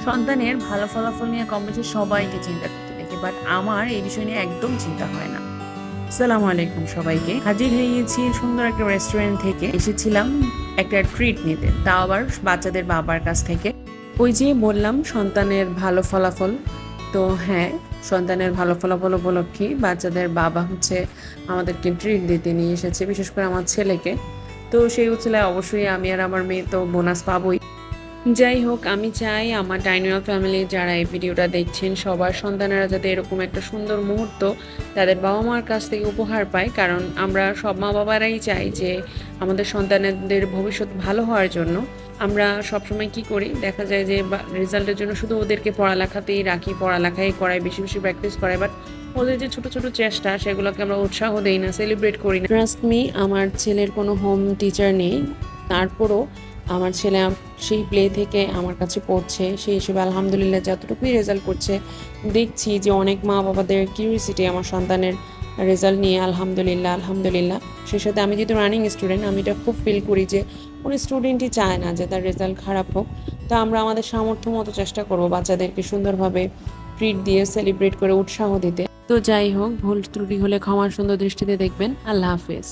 সন্তানের ভালো ফলাফল নিয়ে কম বেশি সবাইকে চিন্তা করতে দেখি, বাট আমার এই বিষয় নিয়ে একদম চিন্তা হয় না। আসসালামু আলাইকুম সবাইকে। হাজির হয়ে গেছি সুন্দর একটা রেস্টুরেন্ট থেকে। এসেছিলাম একটা ট্রিট নিতে, তাও আবার বাচ্চাদের বাবার কাছ থেকে। ওই যে বললাম সন্তানের ভালো ফলাফল, তো হ্যাঁ, সন্তানের ভালো ফলাফল উপলক্ষে বাচ্চাদের বাবা আমাদেরকে ট্রিট দিতে নিয়ে এসেছে, বিশেষ করে আমার ছেলেকে। তো সেই উচ্ছলে অবশ্যই আমি আর আমার মেয়ে তো বোনাস পাবোই। যাই হোক, আমি চাই আমার ডাইনিয়াল ফ্যামিলি যারা এই ভিডিওটা দেখছেন সবার সন্তানেরা যাতে এরকম একটা সুন্দর মুহূর্ত তাদের বাবা মার কাছ থেকে উপহার পায়, কারণ আমরা সব মা বাবারাই চাই যে আমাদের সন্তানদের ভবিষ্যৎ ভালো হওয়ার জন্য। আমরা সবসময় কি করি, দেখা যায় যে রেজাল্টের জন্য শুধু ওদেরকে পড়ালেখাতেই রাখি, পড়ালেখাই করাই, বেশি বেশি প্র্যাকটিস করাই, বাট ওদের যে ছোট ছোট চেষ্টা সেগুলোকে আমরা উৎসাহ দেই না, সেলিব্রেট করি না। ট্রাস্ট মি, আমার ছেলের কোনো হোম টিচার নেই, তারপরও আমার ছেলে সেই প্লে থেকে আমার কাছে পড়ছে, সেই হিসেবে আলহামদুলিল্লাহ যতটুকুই রেজাল্ট করছে দেখছি যে অনেক মা বাবাদের কিউরিসিটি আমার সন্তানের রেজাল্ট নিয়ে। আলহামদুলিল্লাহ আলহামদুলিল্লাহ। সেই সাথে আমি যেহেতু রানিং স্টুডেন্ট, আমি এটা খুব ফিল করি যে কোনো স্টুডেন্টই চায় না যে তার রেজাল্ট খারাপ হোক। তো আমরা আমাদের সামর্থ্য মতো চেষ্টা করব বাচ্চাদেরকে সুন্দরভাবে ট্রিট দিয়ে সেলিব্রেট করে উৎসাহ দিতে। তো যাই হোক, ভুল ত্রুটি হলে ক্ষমার সুন্দর দৃষ্টিতে দেখবেন। আল্লাহ হাফেজ।